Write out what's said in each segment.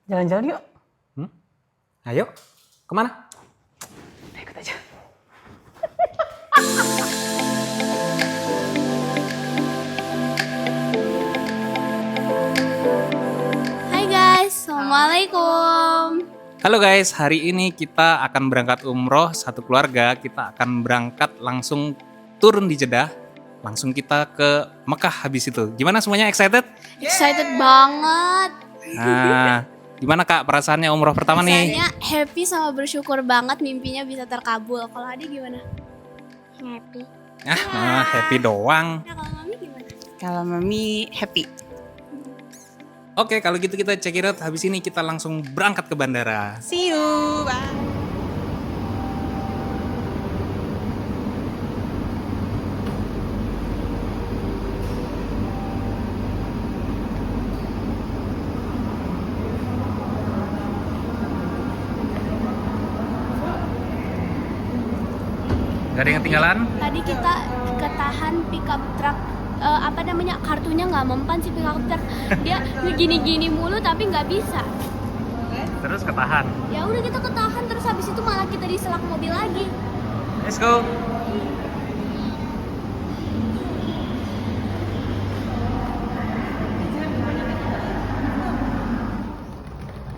Jalan-jalan yuk. Ayo, kemana? Ikut aja. Hai guys, Assalamualaikum. Halo guys, hari ini kita akan berangkat umroh satu keluarga. Kita akan berangkat langsung turun di Jeddah. Langsung kita ke Mekah habis itu. Gimana semuanya, excited? Excited banget. Nah, gimana Kak perasaannya umroh pertama nih? Rasanya happy sama bersyukur banget mimpinya bisa terkabul. Kalau Adi gimana? Happy. Happy doang. Nah, kalau Mami gimana? Kalau Mami happy. Oke, kalau gitu kita check it out. Habis ini kita langsung berangkat ke bandara. See you. Bye. Gak ada yang ketinggalan? Tadi kita ketahan pickup truck. Kartunya nggak mempan si pickup truck. Dia gini-gini mulu tapi nggak bisa. Terus ketahan. Ya udah kita ketahan terus habis itu malah kita diselak mobil lagi. Let's go.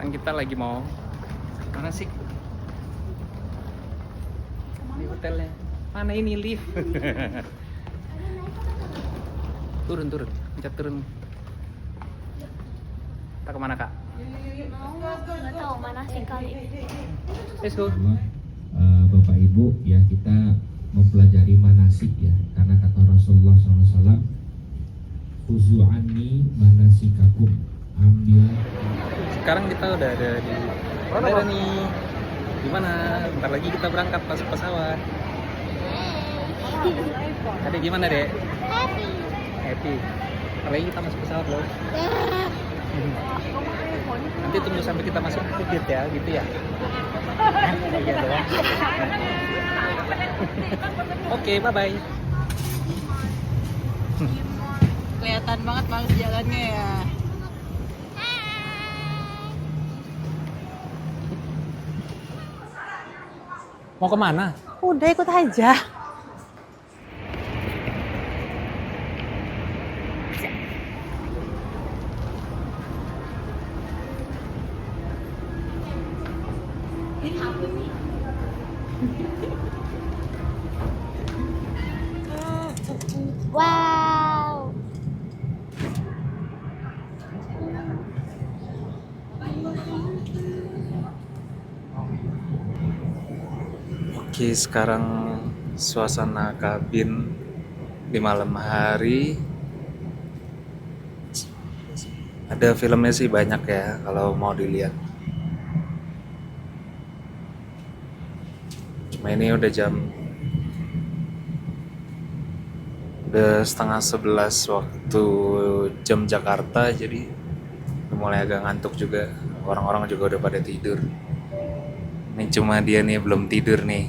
Kan kita lagi mau mana sih? Di hotelnya. Mana ini lift? turun. Pencet turun. Kita kemana Kak? Nggak tahu mana sih kali. Let's go. Bapak Ibu ya, kita mempelajari manasik ya, karena kata Rasulullah SAW, khuzu anni manasikakum, ambil. Sekarang kita udah ada di bandara nih. Gimana? Bentar lagi kita berangkat masuk pesawat. Adek gimana Dek? Happy. Bentar lagi kita masuk pesawat loh. Nanti tunggu sampai kita masuk tiket ya, gitu ya. Iya doang. Oke, bye-bye. Kelihatan banget males jalannya ya. Mau kemana? Udah ikut aja. Wow. Oke, sekarang suasana kabin di malam hari. Ada filmnya sih banyak ya kalau mau dilihat. Cuma ini udah setengah 11 waktu jam Jakarta, jadi udah mulai agak ngantuk juga. Orang-orang juga udah pada tidur. Ini cuma dia nih belum tidur nih.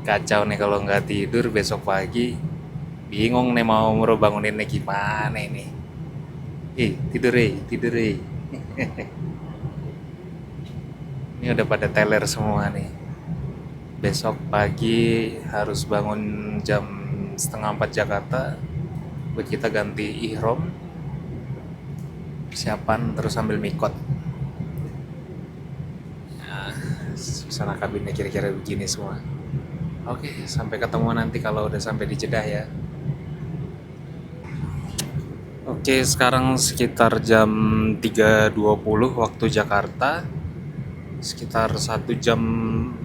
Kacau nih kalau nggak tidur besok pagi. Bingung nih mau banguninnya gimana ini. Tidur. Ini udah pada teler semua nih. Besok pagi harus bangun jam 3:30 Jakarta buat kita ganti ihram, persiapan, terus sambil mikot. Nah, suasana kabinnya kira-kira begini semua. Oke, sampai ketemu nanti kalau udah sampai di Jeddah ya. Oke, sekarang sekitar jam 3.20 waktu Jakarta. Sekitar 1 jam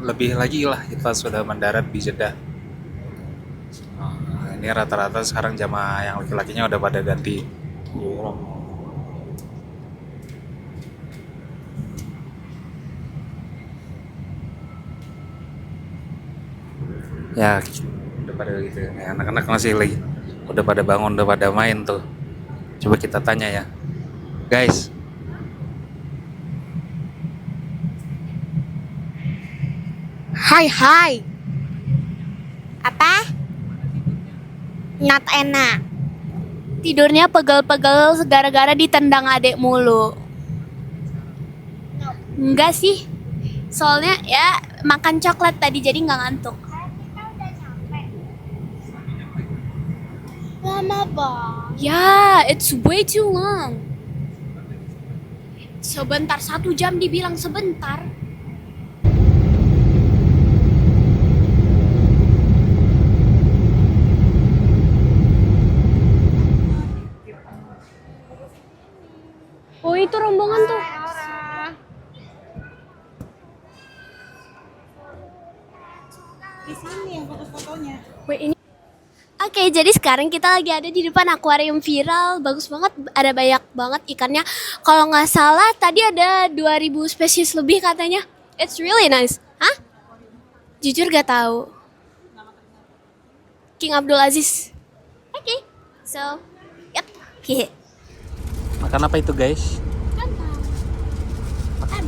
lebih lagi lah kita sudah mendarat di Jeddah. Ini rata-rata sekarang jamaah yang laki-lakinya udah pada ganti. Ya, udah pada gitu. Ya, anak-anak masih lagi udah pada bangun, udah pada main tuh. Coba kita tanya ya, guys. Hai. Apa? Not enak. Tidurnya pegel-pegel gara-gara ditendang adek mulu. Enggak sih. Soalnya ya makan coklat tadi jadi nggak ngantuk. Lama banget. Ya, it's way too long. Sebentar, 1 jam dibilang sebentar. Oh, itu rombongan tuh. Di sini yang foto-fotonya. Wait, ini. Oke, jadi sekarang kita lagi ada di depan akuarium viral. Bagus banget, ada banyak banget ikannya. Kalau nggak salah tadi ada 2000 spesies lebih katanya. It's really nice. Hah? Jujur gak tahu. King Abdul Aziz. Oke, so, yep. Hehe. Makan apa itu guys?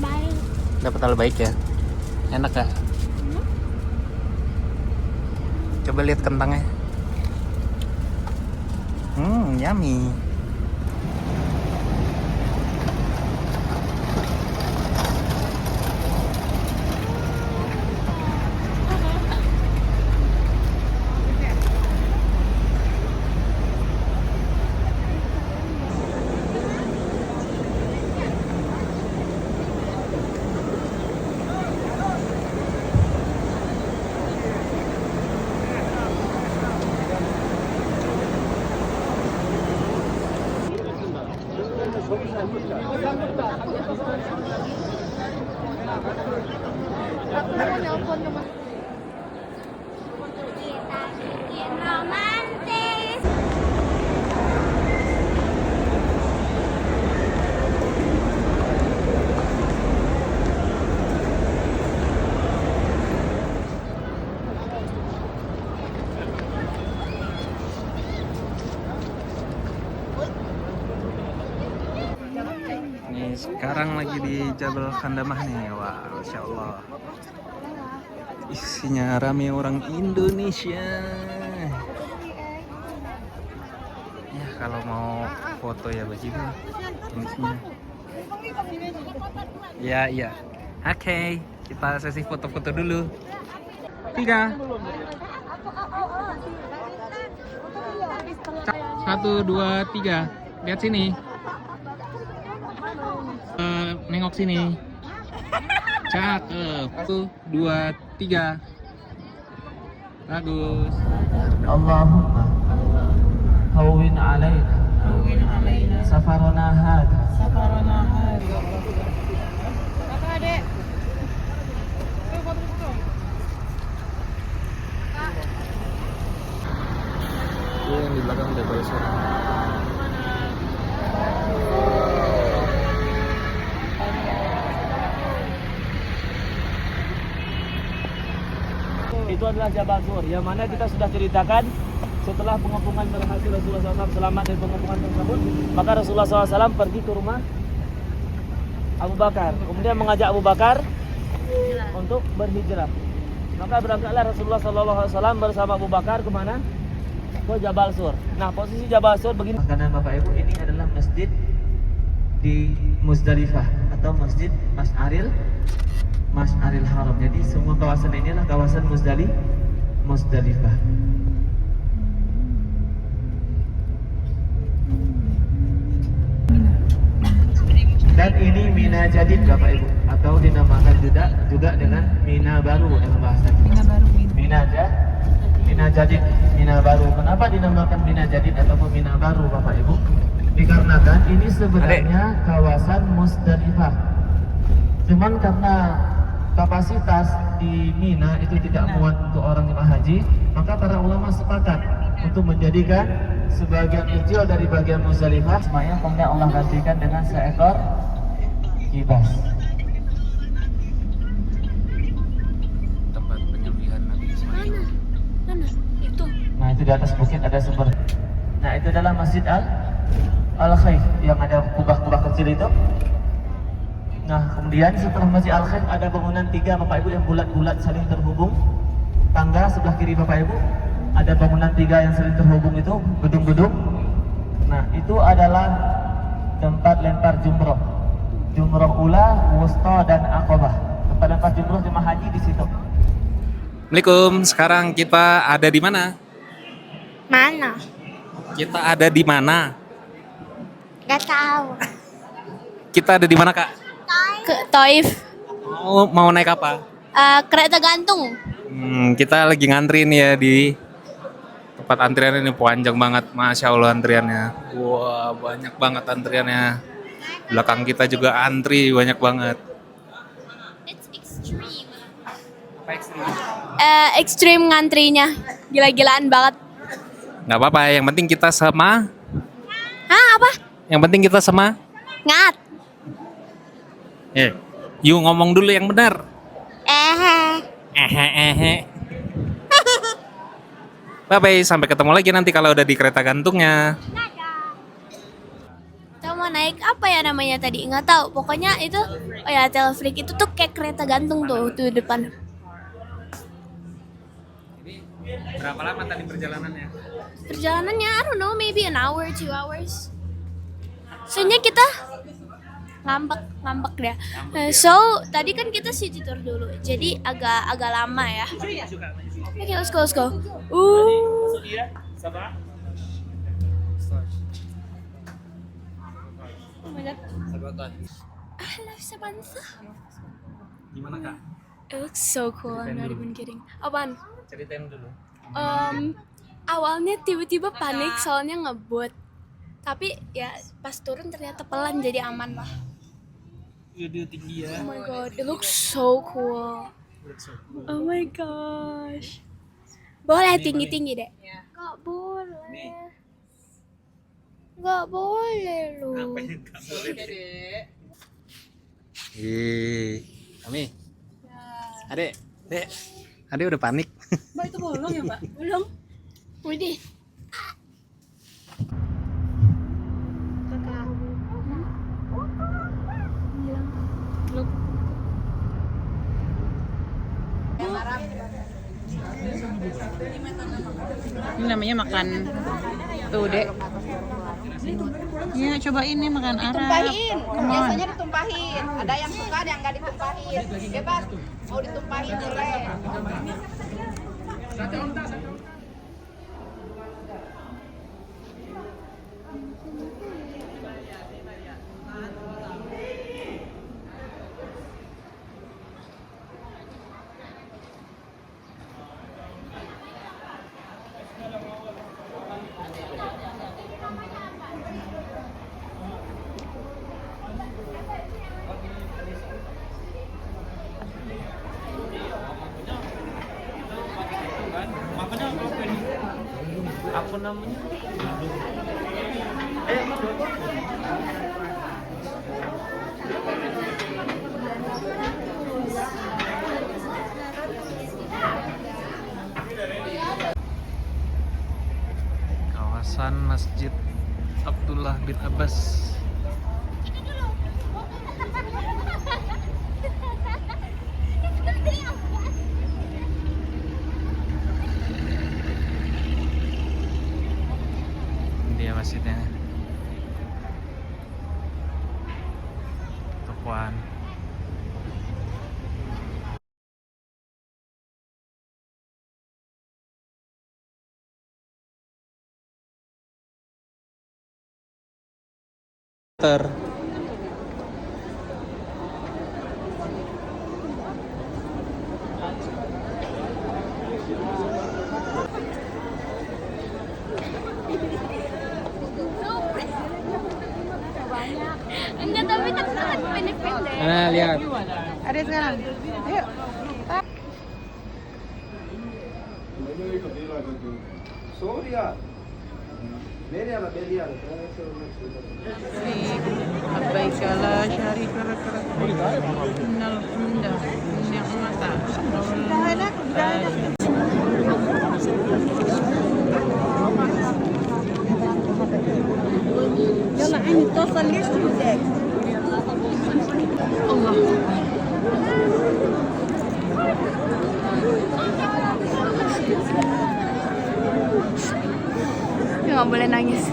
Bye. Dapat hal baik ya? Enak gak? Coba lihat kentangnya. Yummy. Kita bikin romantis. Nih sekarang lagi di Jabal Khandamah nih. Wah, Masya Allah. Isinya rame orang Indonesia. Ya kalau mau foto ya begitu isinya. Ya. Oke, kita sesi foto-foto dulu. 3. 1, 2, 3. Lihat sini. Nengok sini. Cakep. 1, 2, 3. Bagus. Allahumma hawwin alaina safarana hada Kakak adek. Ini yang di belakang udah baru suara. itu adalah Jabal Sur yang mana kita sudah ceritakan setelah pengepungan berhasil Rasulullah SAW selamat dari pengepungan tersebut, maka Rasulullah SAW pergi ke rumah Abu Bakar, kemudian mengajak Abu Bakar untuk berhijrah. Maka berangkatlah Rasulullah SAW bersama Abu Bakar kemana? Ke Jabal Sur. Nah, posisi Jabal Sur begini. Karena Bapak Ibu, ini adalah masjid di Muzdalifah atau masjid Masy'aril Haram. Jadi semua kawasan ini adalah kawasan Muzdalifah. Dan ini Mina Jadid Bapak Ibu, atau dinamakan juga dengan Mina Baru dalam bahasa kita. Mina Jadid, Mina Baru. Kenapa dinamakan Mina Jadid ataupun Mina Baru Bapak Ibu? Dikarenakan ini sebenarnya kawasan Muzdalifah. Cuman karena kapasitas di Mina itu tidak muat untuk orang jemaah haji, maka para ulama sepakat untuk menjadikan sebagian kecil dari bagian Muzdalifah semuanya kemudian Allah gantikan dengan seekor kibas. Tempat penyembelihan Nabi Ismail. Mana? Itu. Nah, itu di atas bukit ada sumber. Nah, itu adalah Masjid Al-Khaif yang ada kubah-kubah kecil itu. Nah, kemudian setelah Masjid Al-Khaif ada bangunan 3 Bapak Ibu yang bulat-bulat saling terhubung. Tangga sebelah kiri Bapak Ibu ada bangunan 3 yang saling terhubung itu, gedung-gedung. Nah, itu adalah tempat lempar jumroh jumroh ula, wusta dan aqabah. Tempat-tempat jumroh jemaah haji di situ. Assalamualaikum. Sekarang kita ada di mana? Mana? Kita ada di mana? Gak tahu. Kita ada di mana, Kak? Ke Taif. Mau naik apa? Kereta gantung. Kita lagi ngantri nih ya di tempat antrian ini, panjang banget, Masya Allah antriannya. Wah, banyak banget antriannya. Belakang kita juga antri banyak banget. It's extreme. Apa ekstrim? Ekstrim ngantrinya. Gila-gilaan banget. Nggak apa-apa, yang penting kita sama. Hah, apa? Yang penting kita sama. Ngat. Yuk ngomong dulu yang benar. Eh. Bye-bye, sampai ketemu lagi nanti kalau udah di kereta gantungnya. Kita mau naik apa ya namanya tadi? Nggak tahu. Pokoknya itu, oh ya telefrik itu tuh kayak kereta gantung tuh depan. Berapa lama tadi perjalanannya? Perjalanannya, I don't know, maybe an hour, 2 hours. Soalnya kita ngambek deh. So tadi kan kita city tour dulu, jadi agak lama ya. Oke, let's go. Oh my god. I love Sabanza. Gimana, Kak? It looks so cool. I'm not even kidding. Apaan? Ceritain dulu. Awalnya tiba-tiba panik soalnya ngebut. Tapi ya pas turun ternyata pelan, jadi aman lah. Video tinggi ya. Oh my god, it looks so cool. Oh my gosh. Boleh tinggi-tinggi deh. Gak boleh. Gak boleh lu. Kami. Adek udah panik. Mbak itu bolong ya, Mbak? Belum. Widih. Ini namanya makan tuh, Dek. Ya, cobain nih makan Arab. Ditumpahin, Come on. biasanya ditumpahin. Ada yang suka, ada yang nggak ditumpahin. Bebas, mau ditumpahin boleh. Apa namanya? Kawasan Masjid Abdullah bin Abbas. Dia masjidnya. Tokoan. Enggak, tapi kan sangat pendek-pendek. Nah, lihat. Ada sekarang. Ayo. Labbaik la syarika lak innal hamda wan ni'mata يلا عيني اتصل ليش بدك الله Nggak boleh nangis.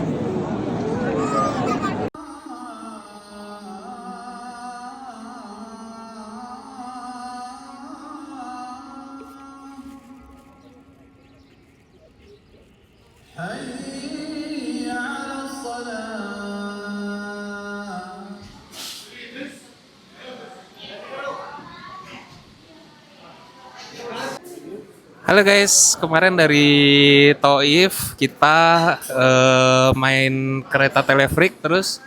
Halo guys, kemarin dari Taif kita main kereta teleferik, terus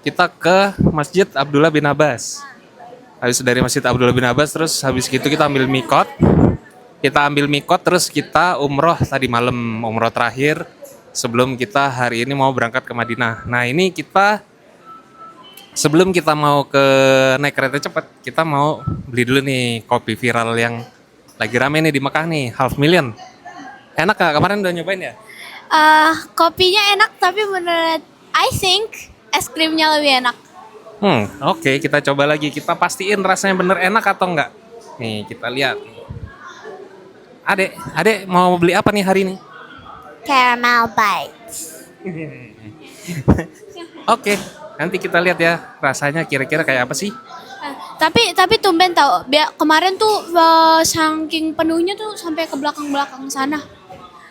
kita ke Masjid Abdullah bin Abbas. Habis dari Masjid Abdullah bin Abbas, terus habis gitu kita ambil mikot. Terus kita umroh tadi malam, umroh terakhir sebelum kita hari ini mau berangkat ke Madinah. Nah ini kita sebelum kita mau ke naik kereta cepat, kita mau beli dulu nih kopi viral yang lagi rame nih di Mekah nih, 500,000. Enak gak? Kemarin udah nyobain ya? Kopinya enak tapi menurut I think es krimnya lebih enak. Oke, kita coba lagi. Kita pastiin rasanya bener enak atau enggak. Nih, kita lihat. Adek mau beli apa nih hari ini? Caramel bites. Oke, nanti kita lihat ya rasanya kira-kira kayak apa sih. Tapi tumben tau, kemarin tuh saking penuhnya tuh sampai ke belakang-belakang sana.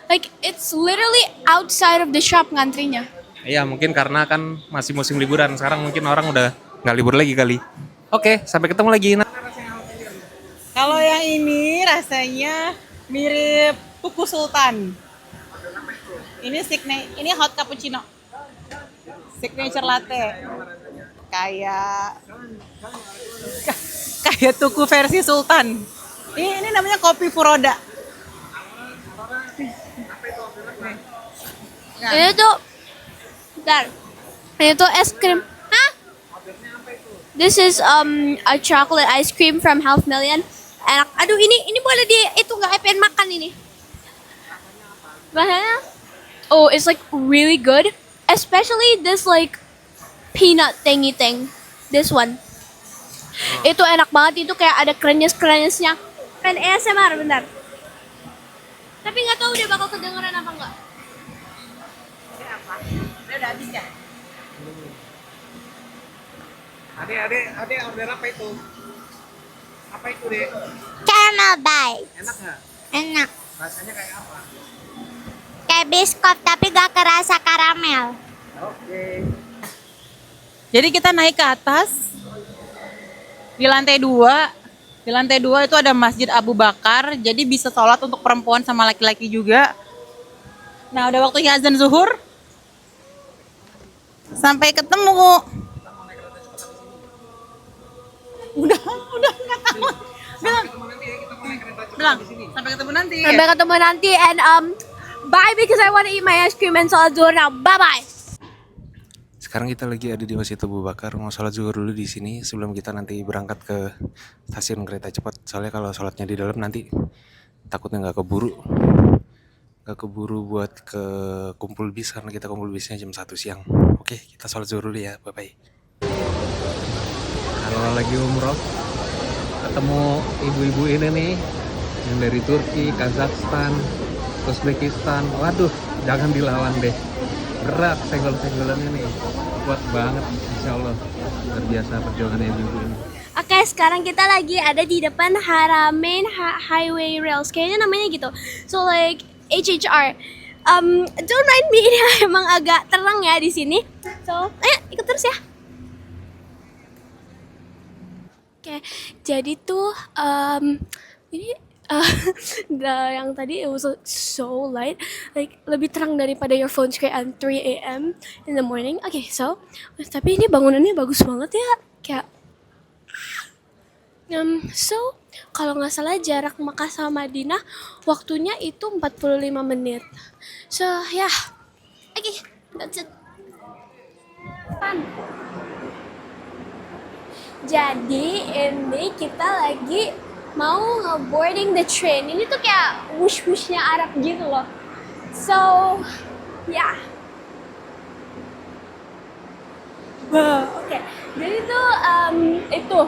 Like it's literally outside of the shop ngantrinya. Iya, mungkin karena kan masih musim liburan. Sekarang mungkin orang udah nggak libur lagi kali. Oke, sampai ketemu lagi. Kalau yang ini rasanya mirip Tuku Sultan. Ini ini hot cappuccino. Signature latte. Kayak Tuku versi Sultan. Ini namanya kopi Furoda. Ini tuh, bentar. Ini tuh es krim. Hah? This is a chocolate ice cream from 500,000. Enak. Aduh ini boleh itu nggak pengen makan ini. Bahannya, oh it's like really good. Especially this like peanut thingy thing. This one. Itu enak banget, itu kayak ada krenyes-krenyesnya. Pengen ASMR bentar. Tapi nggak tahu dia bakal kedengeran apa enggak. Udah habis ya? Adek order apa itu? Apa itu, Dek? Caramel bites. Enak nggak? Enak. Rasanya kayak apa? Kayak biskop tapi gak kerasa karamel. Oke. Jadi kita naik ke atas. Di lantai 2. Di lantai 2 itu ada Masjid Abu Bakar. Jadi bisa sholat untuk perempuan sama laki-laki juga. Nah udah waktunya azan zuhur. Sampai ketemu. Udah nggak tahu. Bilang, sampai ketemu nanti. Sampai ketemu nanti and bye because I want to eat my ice cream and salat zuhur now. Bye bye. Sekarang kita lagi ada di Masjid Abu Bakar, mau sholat zuhur dulu di sini sebelum kita nanti berangkat ke stasiun kereta cepat. Soalnya kalau sholatnya di dalam nanti takutnya nggak keburu buat ke kumpul bis karena kita kumpul bisnya jam 1 siang. Oke, kita sholat zuhur dulu ya, bye bye. Kalau lagi umroh ketemu ibu-ibu ini nih yang dari Turki, Kazakhstan, Uzbekistan, waduh jangan dilawan deh, berat senggol-senggolannya nih, kuat banget, insya Allah luar biasa perjuangannya ibu-ibu ini. Oke, sekarang kita lagi ada di depan Haramain Highway Rails, kayaknya namanya gitu. So like HHR. Don't mind me, ini emang agak terang ya di sini. So, ayo ikut terus ya. Oke, jadi tuh ini yang tadi it was so light, like lebih terang daripada your phone screen at 3 AM in the morning. Okay, so tapi ini bangunannya bagus banget ya, kayak so kalau nggak salah jarak Mekah sama Madinah waktunya itu 45 menit. So yeah, okay, that's it. Jadi ini kita lagi mau boarding the train. Ini tuh kayak wush-wushnya Arab gitu loh. So, yeah. Wow, oke. Jadi tuh itu.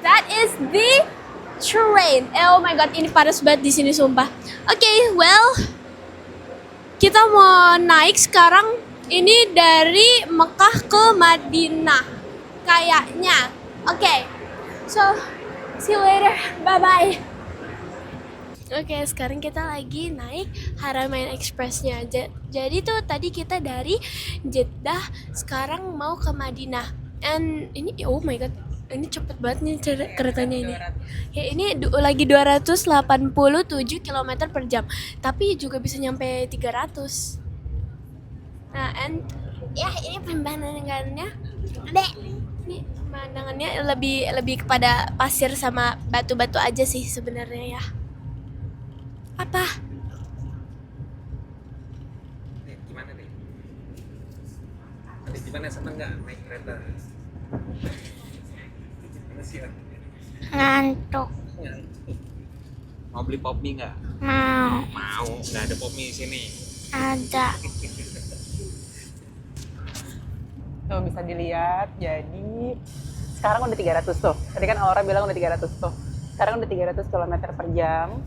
That is the train. Oh my god, ini panas banget di sini sumpah. Oke, well, kita mau naik sekarang ini dari Mekah ke Madinah. Kayaknya. Oke. So, see you later. Bye-bye. Oke, sekarang kita lagi naik Haramain Express-nya. Jadi tuh tadi kita dari Jeddah, sekarang mau ke Madinah. And ini, oh my god, Ini cepet banget nih keretanya ini. Ya ini lagi 287 km per jam. Tapi juga bisa nyampe 300. Nah, ya ini pemandangannya. Ini pemandangannya lebih kepada pasir sama batu-batu aja sih sebenarnya ya. Apa? Gimana nih? Gimana, seneng nggak naik kereta? Ngantuk. Mau beli pop mie nggak? Mau. Mau, nggak ada pop mie di sini. Ada. Tuh bisa dilihat, jadi sekarang udah 300 tuh. Tadi kan Aura bilang udah 300 tuh. Sekarang udah 300 km per jam.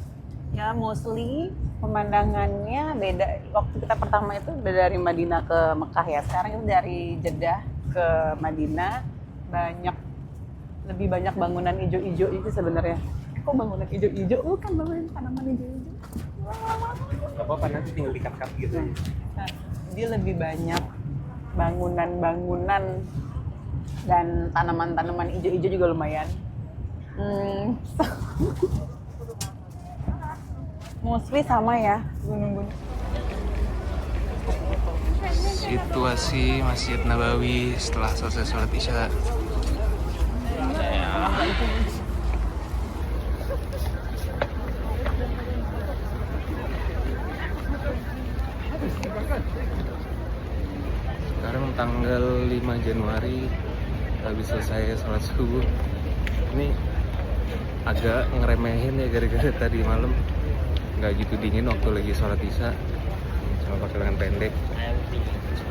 Ya mostly pemandangannya beda. Waktu kita pertama itu udah dari Madinah ke Mekah ya. Sekarang itu dari Jeddah ke Madinah, lebih banyak bangunan hijau-hijau itu sebenarnya. Kok bangunan hijau-hijau? Bukan bangunan tanaman hijau-hijau. Gak apa-apa, nanti tinggal dikat-kat gitu. Nah, dia lebih banyak bangunan-bangunan dan tanaman-tanaman hijau-hijau juga lumayan. Mostly sama ya gunung-gunung. Situasi Masjid Nabawi setelah selesai sholat Isya. Sekarang tanggal 5 Januari habis selesai sholat subuh. Ini agak ngeremehin ya gara-gara tadi malam nggak gitu dingin waktu lagi sholat Isya, cuma pakai lengan pendek,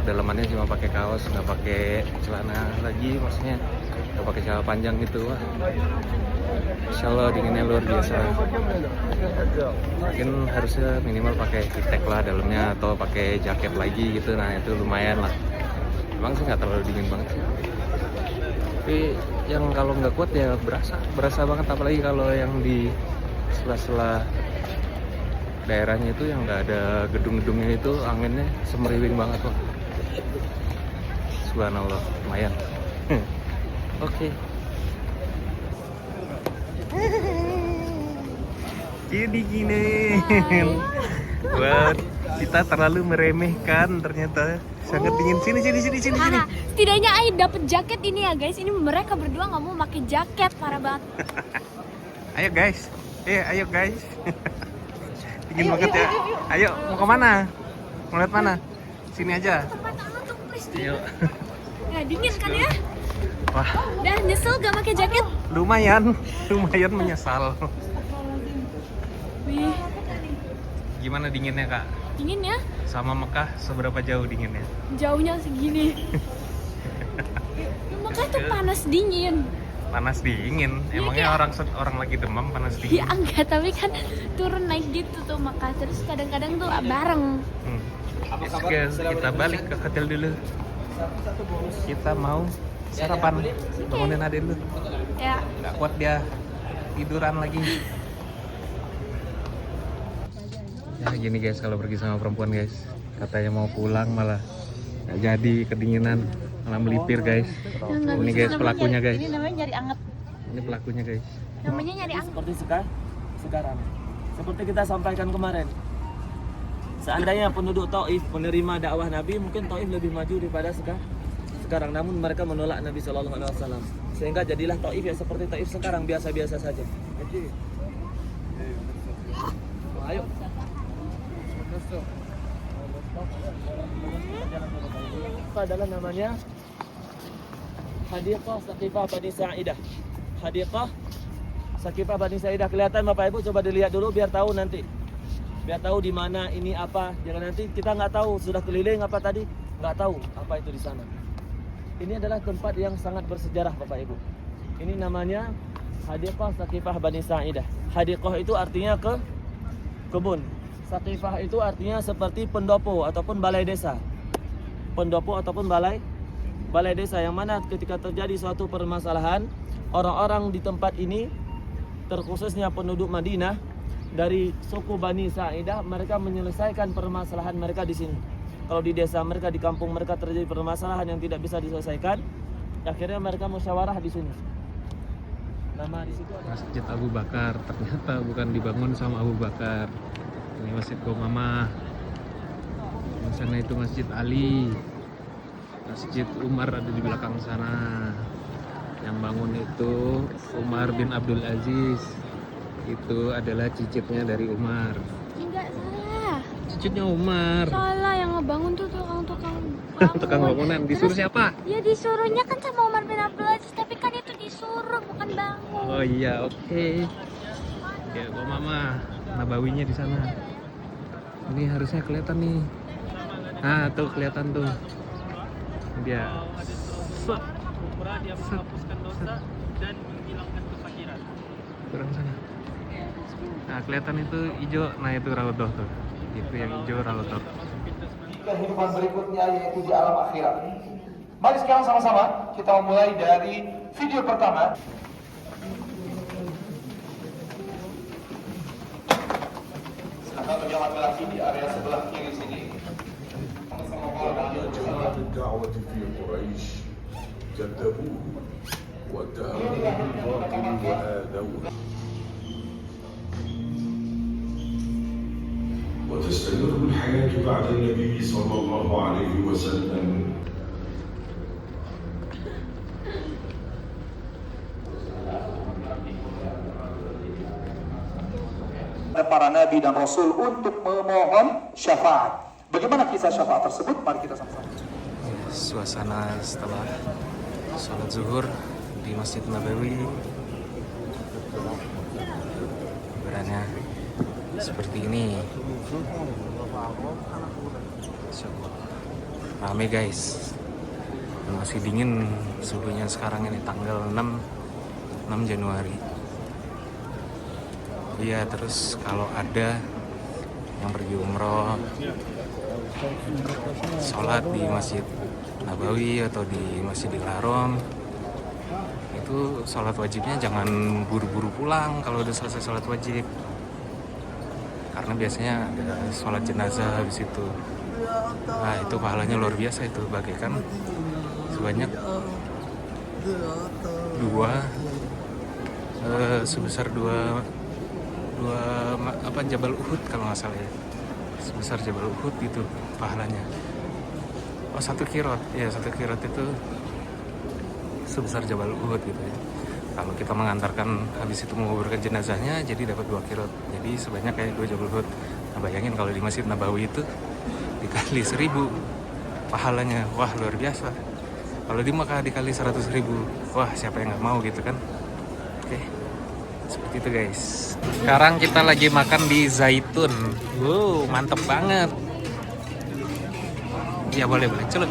dalamannya cuma pakai kaos, nggak pakai celana lagi, maksudnya nggak pakai celana panjang gitu. Wah, Insya Allah dinginnya luar biasa. Mungkin harusnya minimal pakai hitek lah dalamnya atau pakai jaket lagi gitu. Nah itu lumayan lah. Emang sih nggak terlalu dingin banget sih. Tapi yang kalau nggak kuat ya berasa banget, apalagi kalau yang di sela-sela daerahnya itu yang nggak ada gedung-gedungnya itu anginnya semeriwing banget loh. Subhanallah, lumayan. Oke. Jadi gini. Wah, kita terlalu meremehkan ternyata. Sangat dingin. Sini. Nah, setidaknya Ai dapet jaket ini ya guys. Ini mereka berdua nggak mau pakai jaket, parah banget. Ayo guys. Ayo guys. Dingin banget ya. Ayo, mau kemana? Mau lihat mana? Sini aja. Tempat amat tuh please. Ayo. Ya dingin kan ya? Wah, Dah nyesel gak pakai jaket? lumayan menyesal. Wih, Gimana dinginnya kak? dingin ya? Sama Mekah seberapa jauh dinginnya? Jauhnya segini. Makanya tuh panas dingin. Panas dingin. Emangnya orang lagi demam panas dingin? Ya enggak, tapi kan turun naik gitu tuh maka terus kadang-kadang tuh bareng. Oke, kita balik ke hotel dulu. Kita mau sarapan. Bangunin adek dulu. Ya, Nggak kuat dia tiduran lagi. Ya gini guys, kalau pergi sama perempuan guys, katanya mau pulang malah nggak jadi, kedinginan, malah melipir guys. Ini guys pelakunya guys. Ini namanya nyari anget. Ini pelakunya guys. namanya nyari angin. Seperti sekarang. Seperti kita sampaikan kemarin. Seandainya penduduk Taif menerima dakwah Nabi, mungkin Taif lebih maju daripada sekarang. Namun mereka menolak Nabi Shallallahu Alaihi Wasallam. Sehingga jadilah Taif yang seperti Taif sekarang, biasa-biasa saja. Ayo. Adalah namanya Hadiqah Saqifah Bani Sa'idah. Hadiqah Saqifah Bani Sa'idah, kelihatan Bapak Ibu, coba dilihat dulu biar tahu nanti. Biar tahu di mana ini apa. Jangan nanti kita nggak tahu sudah keliling apa tadi, nggak tahu apa itu di sana. Ini adalah tempat yang sangat bersejarah Bapak Ibu. Ini namanya Hadiqah Saqifah Bani Sa'idah. Hadiqah itu artinya kebun. Saqifah itu artinya seperti pendopo ataupun balai desa. Pendopo ataupun balai desa, yang mana ketika terjadi suatu permasalahan, orang-orang di tempat ini, terkhususnya penduduk Madinah dari suku Bani Sa'idah, mereka menyelesaikan permasalahan mereka di sini. Kalau di desa mereka, di kampung mereka terjadi permasalahan yang tidak bisa diselesaikan, akhirnya mereka musyawarah di sini. Nama di situ ada. Masjid Abu Bakar, ternyata bukan dibangun sama Abu Bakar. Ini Masjid Gomamah. Di sana itu Masjid Ali. Masjid Umar ada di belakang sana. Yang bangun itu Umar bin Abdul Aziz. Itu adalah cicitnya dari Umar. Enggak salah. Cicitnya Umar. Salah, yang ngebangun tuh tukang-tukang Tukang bangunan. Disuruh siapa? Ya disuruhnya kan sama Umar bin Abdul Aziz, tapi kan itu disuruh bukan bangun. Oh iya, oke. Ya, Gomamah. Nabawinya di sana. Ini harusnya kelihatan nih. Nah, tuh kelihatan tuh. Dia. Set. Umrah dia menghapuskan dosa dan menghilangkan kefakiran. Kurang sana. Nah, kelihatan itu hijau. Nah, itu Raudhah tuh. Itu yang hijau Raudhah. Kehidupan berikutnya yaitu di alam akhirat. Mari sekarang sama-sama kita mulai dari video pertama. Silakan bagi laki-laki di area sebelah kiri sini. جماعة الدعوة في قريش كذبوه واتهموه بالباطل وآذوه وتستمر الحياة بعد النبي صلى الله عليه وسلم. Para nabi dan rasul untuk memohon syafaat. Bagaimana kisah syafaat tersebut? Mari kita sama-sama. Suasana setelah sholat zuhur di Masjid Nabawi. Gambarannya seperti ini. Rame guys. Dan masih dingin suhunya sekarang ini tanggal 6 Januari. Iya, terus kalau ada yang pergi umroh, sholat di Masjid Nabawi atau di Masjidil Haram, itu sholat wajibnya jangan buru-buru pulang kalau udah selesai sholat wajib, karena biasanya ada sholat jenazah habis itu. Nah, itu pahalanya luar biasa, itu bagaikan sebanyak sebesar dua Jabal Uhud kalau nggak salah ya, sebesar Jabal Uhud itu pahalanya. Oh, 1 kirot ya, 1 kirot itu sebesar Jabal Uhud gitu ya. Kalau kita mengantarkan habis itu menguburkan jenazahnya, jadi dapat 2 kirot, jadi sebanyak kayak 2 Jabal Uhud. Nah, bayangin kalau di Masjid Nabawi itu dikali 1000 pahalanya, wah luar biasa. Kalau di Mekah dikali 100.000, wah siapa yang nggak mau gitu kan. Oke, seperti itu guys. Sekarang kita lagi makan di Zaitun. Wow, mantep banget. Ya boleh, celup.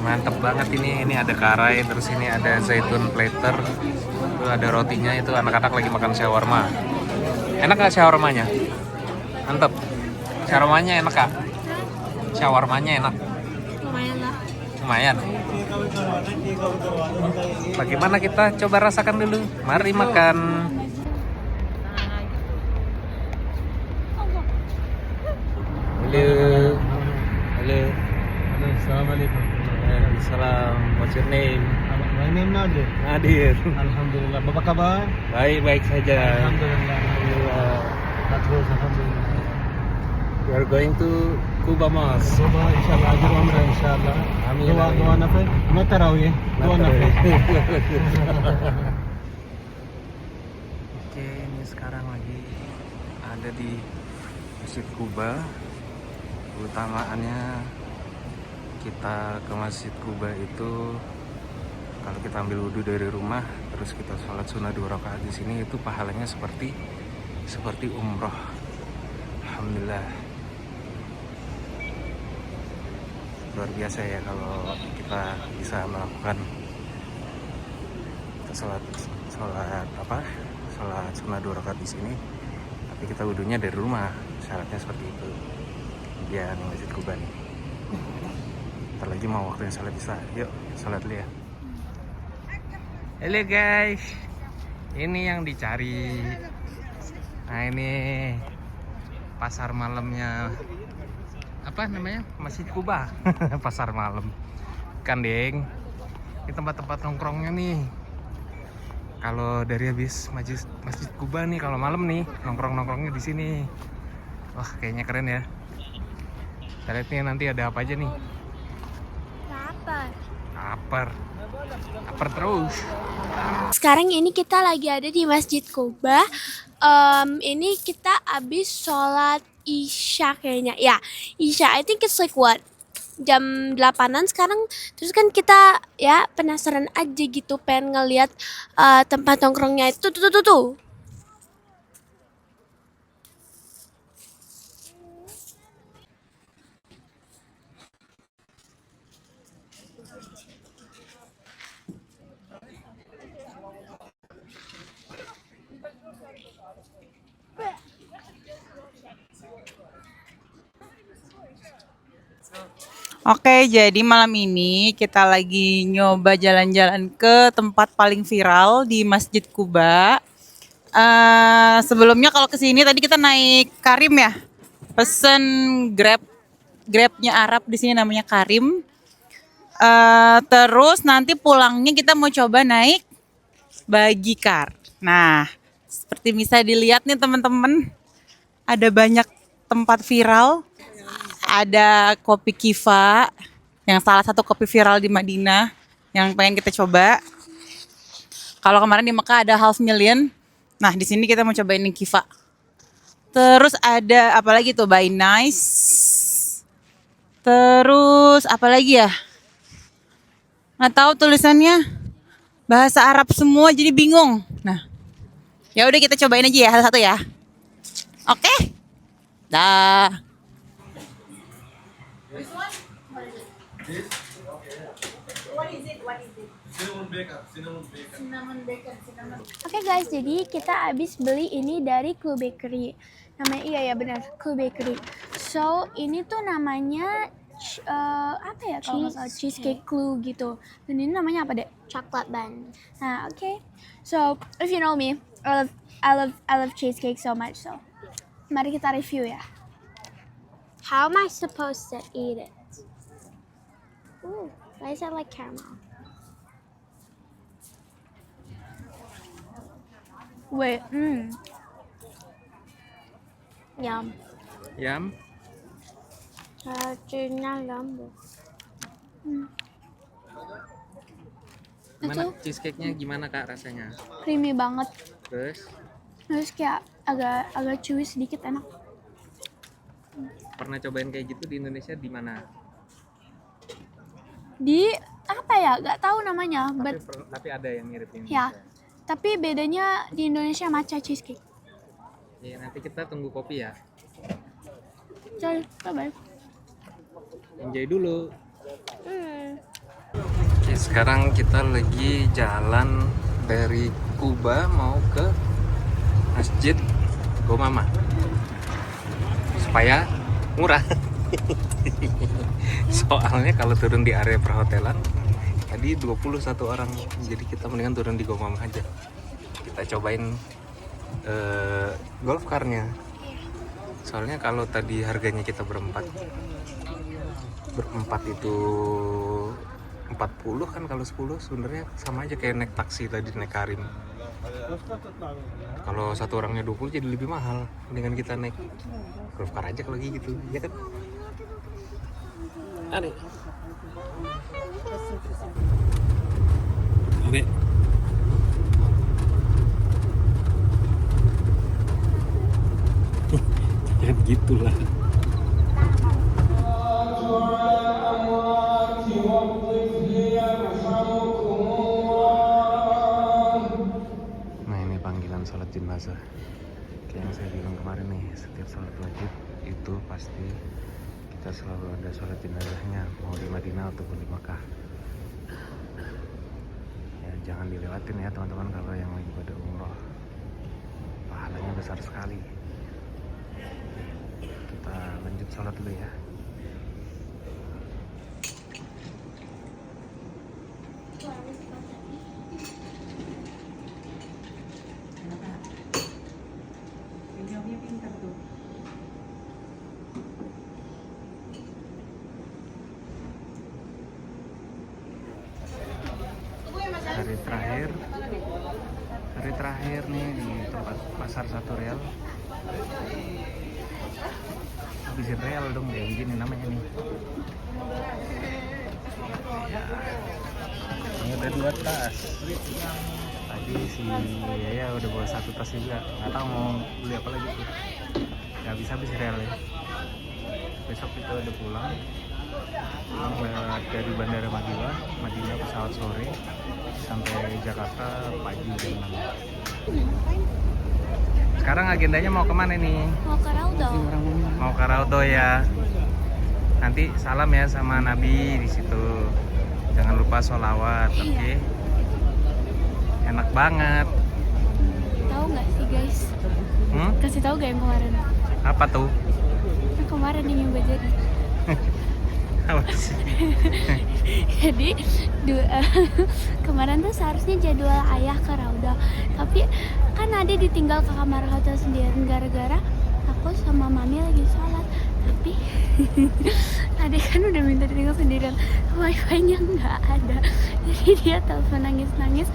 Mantep banget ini ada karai, terus ini ada zaitun platter, terus ada rotinya. Itu anak-anak lagi makan shawarma. Enak gak shawarmanya? Mantep. Shawarmanya enak kak? Shawarmanya enak? Lumayan lah. Lumayan. Bagaimana kita coba rasakan dulu? Mari makan. Halo. Assalamualaikum. Waalaikumsalam. What's your name? My name Nadir. Nadir. Alhamdulillah. Bapak kabar? Baik saja. Alhamdulillah. Bagus, alhamdulillah. We are going to Kuba Mosque. Coba insyaallah ajur umrah insyaallah. Amin. Doa apa? Mau tarawih. Doa apa? Oke, ini sekarang lagi ada di Masjid Kuba. Keutamaannya kita ke Masjid Kuba itu kalau kita ambil wudhu dari rumah terus kita sholat sunnah 2 rakaat di sini, itu pahalanya seperti umroh. Alhamdulillah, luar biasa ya kalau kita bisa melakukan sholat sunnah 2 rakaat di sini, tapi kita wudhunya dari rumah. Syaratnya seperti itu. Dia nih Masjid Kuba nih. Ntar lagi mau waktunya sholat isya. Yuk sholat dulu ya. Halo guys, ini yang dicari. Nah, ini pasar malamnya, apa namanya, Masjid Kuba. Pasar malam kan deng. Ini tempat-tempat nongkrongnya nih. Kalau dari habis Masjid Kuba nih, kalau malam nih nongkrongnya di sini. Wah, kayaknya keren ya. Kita lihat nih nanti ada apa aja nih. Lapar terus. Sekarang ini kita lagi ada di Masjid Kuba. Ini kita abis sholat Isya kayaknya. Ya, Isya. I think it's like what? Jam 8-an sekarang. Terus kan kita ya penasaran aja gitu, pengen ngeliat tempat nongkrongnya itu tuh. Oke, jadi malam ini kita lagi nyoba jalan-jalan ke tempat paling viral di Masjid Kuba. Sebelumnya kalau kesini tadi kita naik Karim ya, pesen Grabnya Arab di sini namanya Karim. Terus nanti pulangnya kita mau coba naik Bagikar. Nah, seperti bisa dilihat nih teman-teman, ada banyak tempat viral. Ada kopi Kifa, yang salah satu kopi viral di Madinah, yang pengen kita coba. Kalau kemarin di Mekah ada Half Million, nah di sini kita mau cobain yang Kifa. Terus ada apa lagi tuh, By Nice. Terus apa lagi ya? Nggak tahu tulisannya, bahasa Arab semua jadi bingung. Nah, ya udah kita cobain aja ya satu-satu ya. Oke, dah. Oke guys, jadi kita abis beli ini dari Clue Bakery. Namanya iya ya benar, Clue Bakery. So ini tuh namanya apa ya kalau nggak salah cheesecake Clue gitu. Dan ini namanya apa deh? Chocolate bun. Nah oke. So if you know me, I love cheesecake so much. So mari kita review ya. How am I supposed to eat it? Ooh, why is it like caramel? Wait, Yum. Yam. Racunnya lembut. Gimana cheesecake-nya, gimana Kak rasanya? creamy banget. Terus Kayak agak chewy sedikit, enak. pernah cobain kayak gitu di Indonesia di mana? Di apa ya? Gak tahu namanya, but Tapi ada yang mirip ini. ya. Tapi bedanya di Indonesia matcha cheesecake. Ya, nanti kita tunggu kopi ya. Jadi, bye-bye. Enjoy dulu. Oke, sekarang kita lagi jalan dari Kuba mau ke Masjid Gomama supaya murah. Soalnya kalau turun di area perhotelan tadi 21 orang, jadi kita mendingan turun di Gomama aja. Kita cobain golf car-nya. Soalnya kalau tadi harganya kita berempat itu 40 kan, kalau 10 sebenarnya sama aja kayak naik taksi tadi, naik Karim. Kalau satu orangnya 20 jadi lebih mahal, mendingan kita naik golf car aja kalau gitu, ya kan? Aneh. Oke. Ya gitulah. Nah, ini panggilan sholat jenazah. Kayak yang saya bilang kemarin nih, setiap sholat wajib itu pasti kita selalu ada sholat jenazahnya, mau di Madinah ataupun di Makkah. Ya, jangan dilewatin ya teman-teman kalau yang lagi pada umroh. Pahalanya besar sekali. Kita lanjut sholat dulu ya. terakhir nih di tempat pasar 1 Rial. Habisin real dong kayak begini namanya nih. Ya. Ini udah 2 tas. Tadi si Yaya udah bawa 1 tas juga. Nggak tahu mau beli apa lagi tuh. Nggak habis real ya. Besok kita udah pulang. Lewat dari Bandara Madinah pesawat sore sampai Jakarta pagi jam 6. Sekarang agendanya mau kemana nih? Mau ke Raudo. Mau ke Raudo ya. Nanti salam ya sama Nabi di situ. Jangan lupa sholawat, oke? Enak banget. Tahu nggak sih guys? Kasih tahu gak yang kemarin? Apa tuh? Yang kemarin yang gue jadi. Apa sih? Jadi kemarin tuh seharusnya jadwal ayah ke Rauda, tapi kan Ade ditinggal ke kamar hotel sendirian gara-gara aku sama mami lagi sholat. Tapi Ade kan udah minta ditinggal sendirian, wifi-nya nggak ada, jadi dia telepon nangis-nangis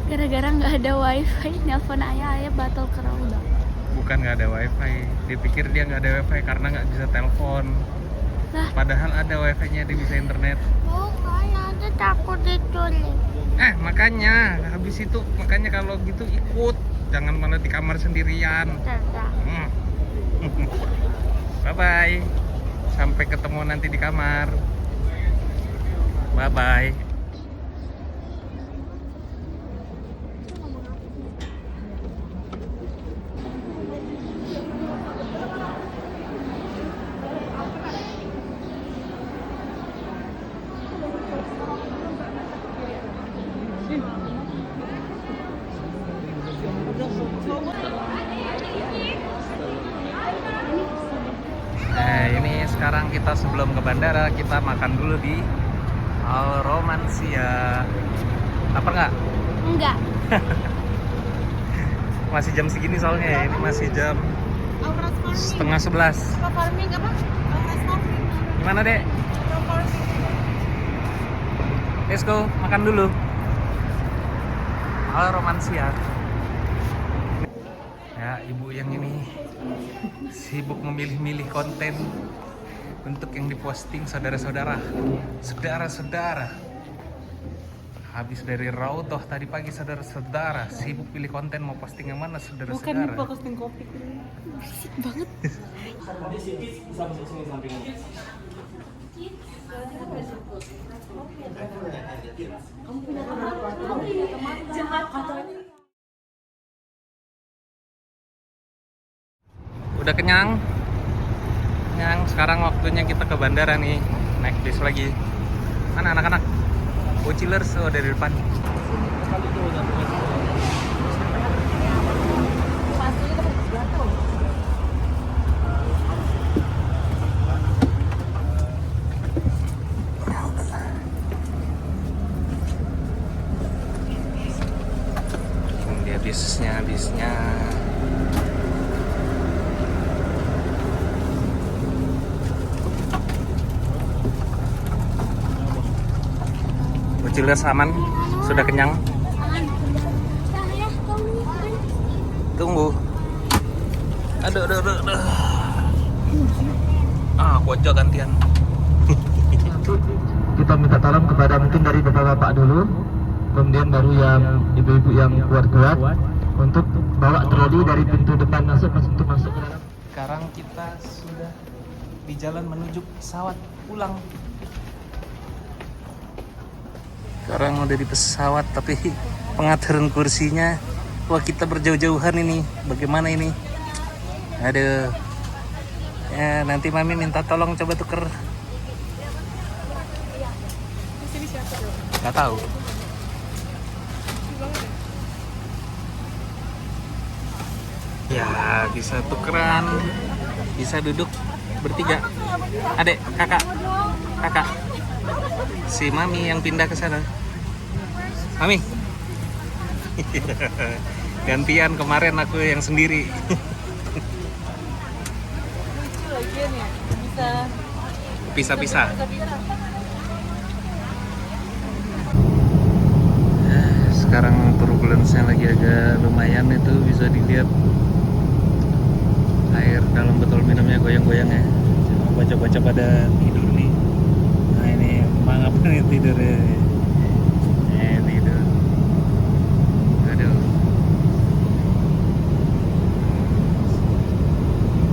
gara-gara nggak ada wifi, nelpon ayah batal ke Rauda. Bukan nggak ada wifi, dia pikir dia nggak ada wifi karena nggak bisa telepon. Lah. Padahal ada wifi-nya, dia bisa internet. Bukan, ada takut diculik. Makanya makanya kalau gitu ikut, jangan malah di kamar sendirian. Dadah. Bye bye, sampai ketemu nanti di kamar. Bye bye. Ini sekarang kita sebelum ke bandara kita makan dulu di Al Romansia. Lapar nggak? Enggak. Masih jam segini soalnya ya, ini masih jam 10:30. Farming apa? Gimana dek? Let's go, makan dulu. Al Romansia. Ya, ibu yang ini sibuk memilih-milih konten untuk yang diposting saudara-saudara. Habis dari Raudhah tadi pagi saudara-saudara, sibuk pilih konten mau posting yang mana saudara-saudara. Bukan posting kopi. Berisik banget. Udah kenyang? Sekarang waktunya kita ke bandara nih, naik bis lagi. Mana anak-anak? Bocilers, oh dari depan. Ini dia bisnya. Bocilers aman? Sudah kenyang? Tunggu. Aduh. Kocok gantian. Kita minta tolong kepada mungkin dari bapak-bapak dulu, kemudian baru yang ibu-ibu yang kuat-kuat untuk bawa troli dari pintu depan masuk untuk masuk ke dalam. Sekarang kita sudah di jalan menuju pesawat pulang. Sekarang udah di pesawat tapi pengaturan kursinya, wah kita berjauh-jauhan ini. Bagaimana ini? Aduh. Ya nanti mami minta tolong coba tuker. Gak tahu. Ya bisa tukeran, bisa duduk bertiga. Adek, kakak. Si mami yang pindah ke sana. Mami. Gantian, kemarin aku yang sendiri. Lagian ya, bisa Pisah-pisah. sekarang turbulence-nya lagi agak lumayan, itu bisa dilihat air dalam botol minumnya goyang-goyang ya. Cuma baca-baca pada tidur nih. Nah ini mangap nih tidurnya. Tidur. Aduh.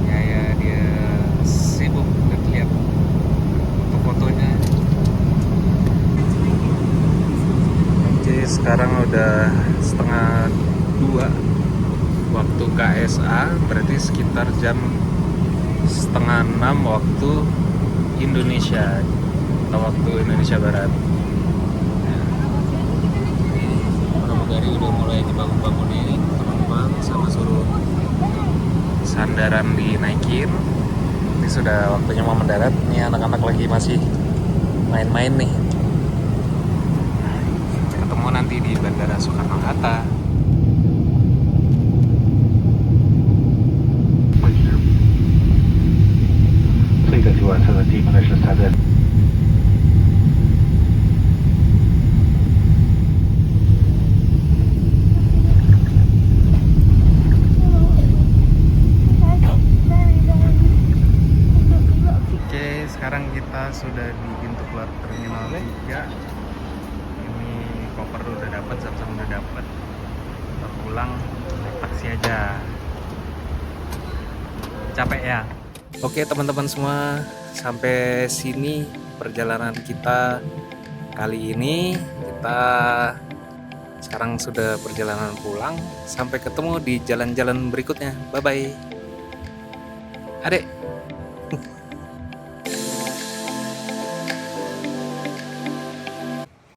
Ya dia sibuk, udah lihat foto-fotonya. Oke, sekarang udah 1:30 waktu KSA, berarti sekitar jam 5:30 waktu Indonesia atau waktu Indonesia Barat. Pramugari udah mulai dibangun-bangunin, penumpang sama suruh sandaran dinaikin. Ini sudah waktunya mau mendarat. Ini anak-anak lagi masih main-main nih. Ketemu nanti di Bandara Soekarno-Hatta. سيدتي وسادتي من أجل السعادة Oke, sekarang kita sudah di pintu keluar Terminal 3. Ini koper udah dapat, Samsung udah dapat. Kita pulang naik taksi aja. Capek ya? Oke teman-teman semua, sampai sini perjalanan kita kali ini. Kita sekarang sudah perjalanan pulang. Sampai ketemu di jalan-jalan berikutnya. Bye-bye. Adek.